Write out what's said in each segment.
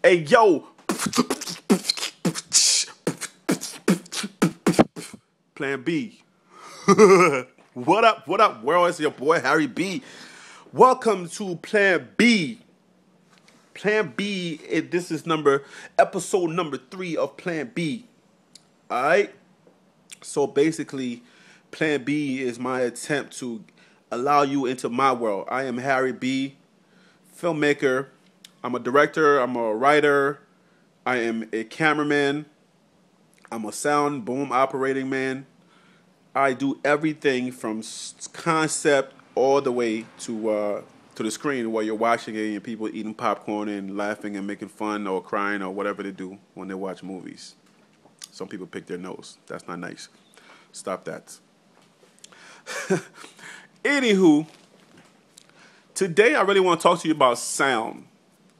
Hey, yo. Plan B. What up, world? It's your boy, Harry B. Welcome to Plan B. Plan B, this is episode number 3 of Plan B. Alright? So basically, Plan B is my attempt to allow you into my world. I am Harry B, filmmaker. I'm a director, I'm a writer, I am a cameraman, I'm a sound boom operating man. I do everything from concept all the way to the screen where you're watching it and people eating popcorn and laughing and making fun or crying or whatever they do when they watch movies. Some people pick their nose. That's not nice. Stop that. Anywho, today I really want to talk to you about sound.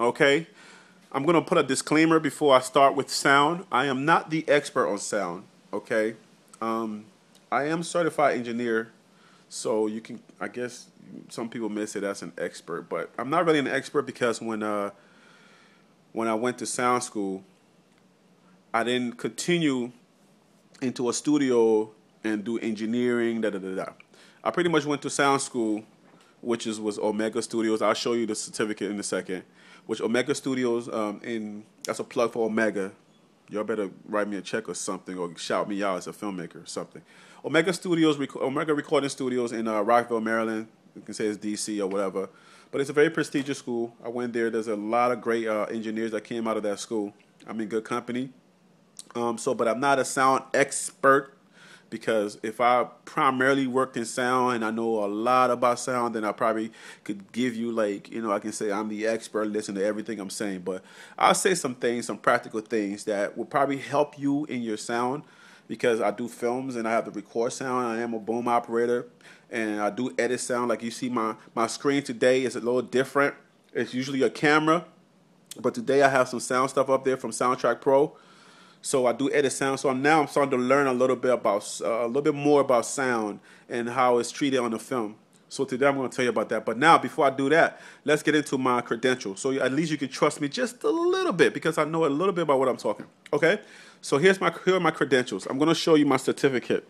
Okay? I'm going to put a disclaimer before I start with sound. I am not the expert on sound. Okay? I am certified engineer, so you can, I guess some people may say that's an expert, but I'm not really an expert because when I went to sound school, I didn't continue into a studio and do engineering, I pretty much went to sound school, which was Omega Studios. I'll show you the certificate in a second, which Omega Studios, that's a plug for Omega. Y'all better write me a check or something, or shout me out as a filmmaker or something. Omega Recording Studios in Rockville, Maryland. You can say it's DC or whatever. But it's a very prestigious school. I went there. There's a lot of great engineers that came out of that school. I'm in good company. But I'm not a sound expert, because if I primarily worked in sound and I know a lot about sound, then I probably could give you I can say I'm the expert, listen to everything I'm saying. But I'll say some practical things that will probably help you in your sound, because I do films and I have to record sound. I am a boom operator and I do edit sound. Like you see my screen today is a little different. It's usually a camera, but today I have some sound stuff up there from Soundtrack Pro. So I do edit sound. So I'm starting to learn a little bit more about sound and how it's treated on the film. So today I'm going to tell you about that. But now, before I do that, let's get into my credentials. So at least you can trust me just a little bit, because I know a little bit about what I'm talking. Okay? So here are my credentials. I'm going to show you my certificate.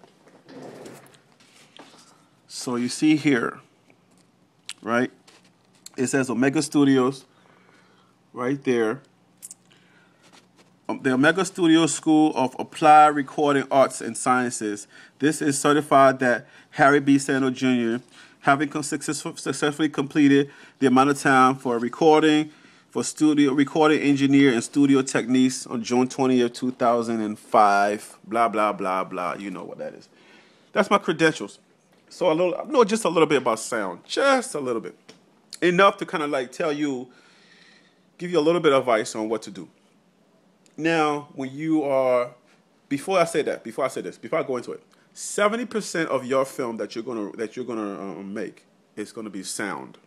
So you see here, right? It says Omega Studios right there. The Omega Studios School of Applied Recording Arts and Sciences. This is certified that Harry B. Sandel Jr., having successfully completed the amount of time for recording engineer and studio techniques on June 20th, 2005. Blah, blah, blah, blah. You know what that is. That's my credentials. So I know just a little bit about sound. Just a little bit. Enough to kind of give you a little bit of advice on what to do. Now, before I go into it, 70% of your film that you're gonna make is gonna be sound.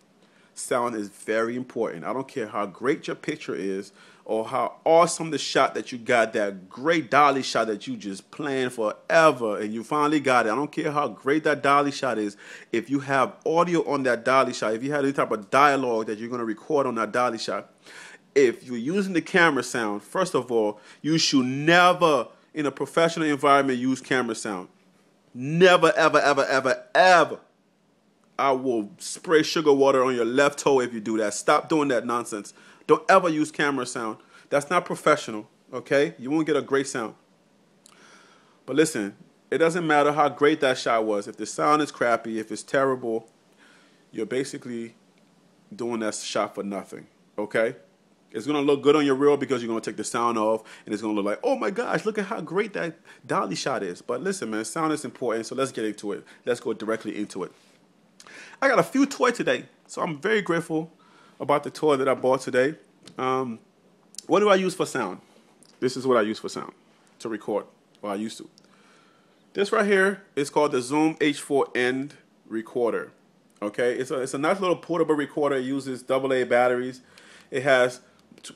Sound is very important. I don't care how great your picture is or how awesome the shot that you got, that great dolly shot that you just planned forever and you finally got it. I don't care how great that dolly shot is. If you have audio on that dolly shot, if you have any type of dialogue that you're gonna record on that dolly shot, if you're using the camera sound, first of all, you should never, in a professional environment, use camera sound. Never, ever, ever, ever, ever. I will spray sugar water on your left toe if you do that. Stop doing that nonsense. Don't ever use camera sound. That's not professional, okay? You won't get a great sound. But listen, it doesn't matter how great that shot was. If the sound is crappy, if it's terrible, you're basically doing that shot for nothing, okay? It's going to look good on your reel because you're going to take the sound off, and it's going to look like, oh my gosh, look at how great that dolly shot is. But listen, man, sound is important, so let's get into it. Let's go directly into it. I got a few toys today, so I'm very grateful about the toy that I bought today. What do I use for sound? This is what I use for sound, to record. Well, I used to. This right here is called the Zoom H4n recorder. Okay, it's a nice little portable recorder. It uses AA batteries. It has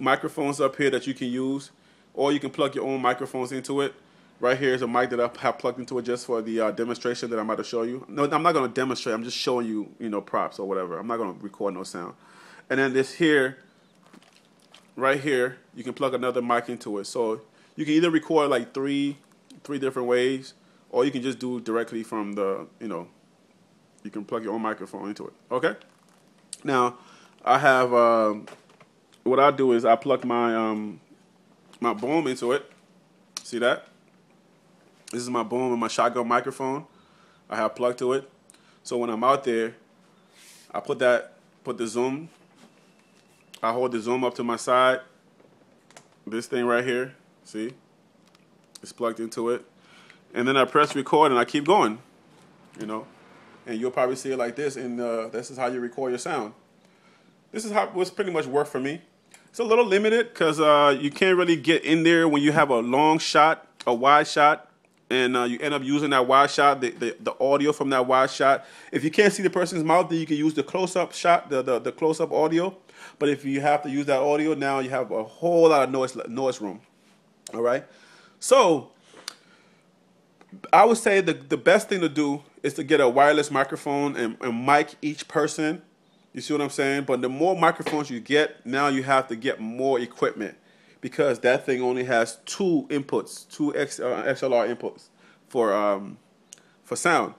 microphones up here that you can use, or you can plug your own microphones into it. Right here is a mic that I have plugged into it just for the demonstration that I'm about to show you. No, I'm not going to demonstrate. I'm just showing you, props or whatever. I'm not going to record no sound. And then this here right here, you can plug another mic into it. So you can either record like three different ways, or you can just do directly from the, you can plug your own microphone into it. Okay. Now, I have what I do is I plug my my boom into it. See that? This is my boom and my shotgun microphone. I have plugged to it. So when I'm out there, I put the zoom. I hold the zoom up to my side. This thing right here, see? It's plugged into it. And then I press record and I keep going, And you'll probably see it like this, and this is how you record your sound. This is how what's pretty much worked for me. It's a little limited because you can't really get in there when you have a long shot, a wide shot, and you end up using that wide shot, the audio from that wide shot. If you can't see the person's mouth, then you can use the close-up shot, the close-up audio. But if you have to use that audio, now you have a whole lot of noise room. All right? So I would say the best thing to do is to get a wireless microphone and mic each person. You see what I'm saying? But the more microphones you get, now you have to get more equipment because that thing only has two inputs, two XLR inputs for sound.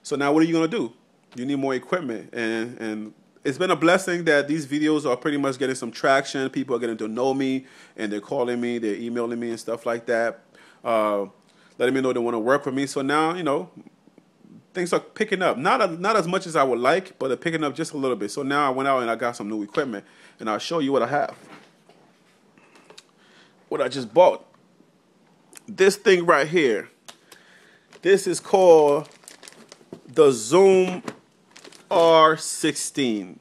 So now what are you going to do? You need more equipment. And it's been a blessing that these videos are pretty much getting some traction. People are getting to know me, and they're calling me, they're emailing me and stuff like that, letting me know they want to work with me. So now, things are picking up. Not as much as I would like, but they're picking up just a little bit. So now I went out and I got some new equipment, and I'll show you what I have. What I just bought. This thing right here. This is called the Zoom R16,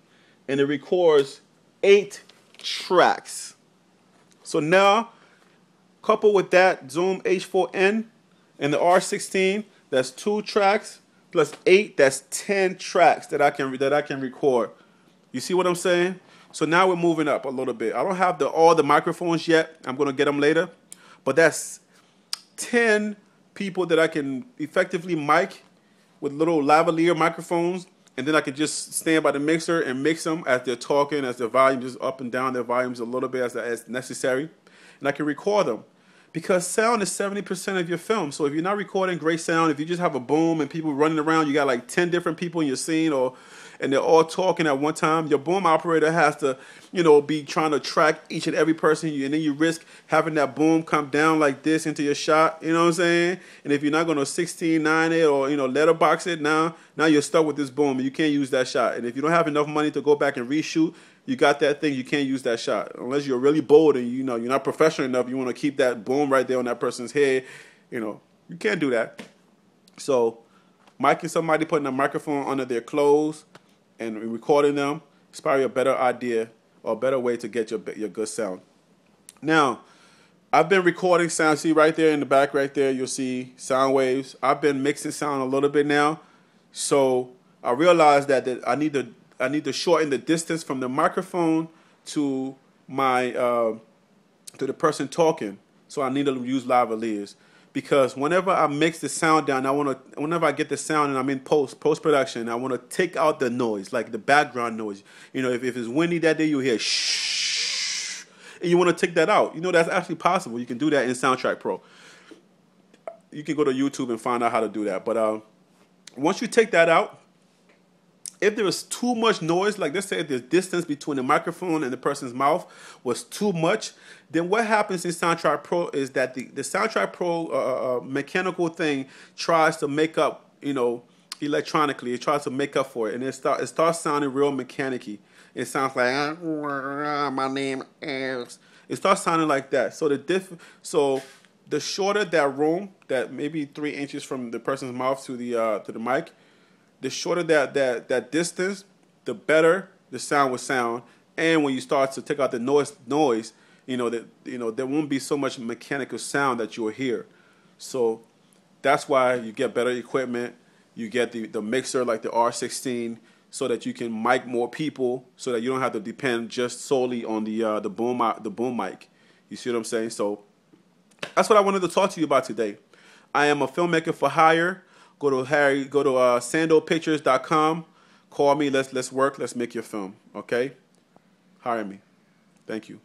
and it records 8 tracks. So now, coupled with that Zoom H4n and the R16, that's 2 tracks plus 8. That's 10 tracks that I can record. You see what I'm saying? So now we're moving up a little bit. I don't have all the microphones yet. I'm gonna get them later, but that's 10 people that I can effectively mic with little lavalier microphones. And then I can just stand by the mixer and mix them as they're talking, as their volume is up and down their volumes a little bit as necessary. And I can record them. Because sound is 70% of your film. So if you're not recording great sound, if you just have a boom and people running around, you got like 10 different people in your scene, and they're all talking at one time, your boom operator has to, be trying to track each and every person, and then you risk having that boom come down like this into your shot, you know what I'm saying? And if you're not going to 16:9 it or, letterbox it, now you're stuck with this boom and you can't use that shot. And if you don't have enough money to go back and reshoot, you got that thing, you can't use that shot. Unless you're really bold and you're not professional enough, you want to keep that boom right there on that person's head, you can't do that. So miking somebody, putting a microphone under their clothes and recording them is probably a better idea or a better way to get your good sound. Now, I've been recording sound. See right there in the back right there, you'll see sound waves. I've been mixing sound a little bit now. So I realized that I need to shorten the distance from the microphone to my to the person talking. So I need to use lavaliers because whenever I mix the sound down, whenever I get the sound and I'm in post production, I want to take out the noise, like the background noise. If it's windy that day, you hear shh, and you want to take that out. That's actually possible. You can do that in Soundtrack Pro. You can go to YouTube and find out how to do that. But once you take that out, if there is too much noise, like let's say if the distance between the microphone and the person's mouth was too much, then what happens in Soundtrack Pro is that the Soundtrack Pro mechanical thing tries to make up, electronically. It tries to make up for it, and it starts sounding real mechanic-y. It sounds like my name is. It starts sounding like that. So the shorter that room, that maybe 3 inches from the person's mouth to the mic, the shorter that distance, the better the sound will sound. And when you start to take out the noise, there won't be so much mechanical sound that you'll hear. So that's why you get better equipment. You get the mixer like the R16, so that you can mic more people, so that you don't have to depend just solely on the boom mic. You see what I'm saying? So that's what I wanted to talk to you about today. I am a filmmaker for hire. Go to sandopictures.com. Call me. Let's work. Let's make your film. Okay? Hire me. Thank you.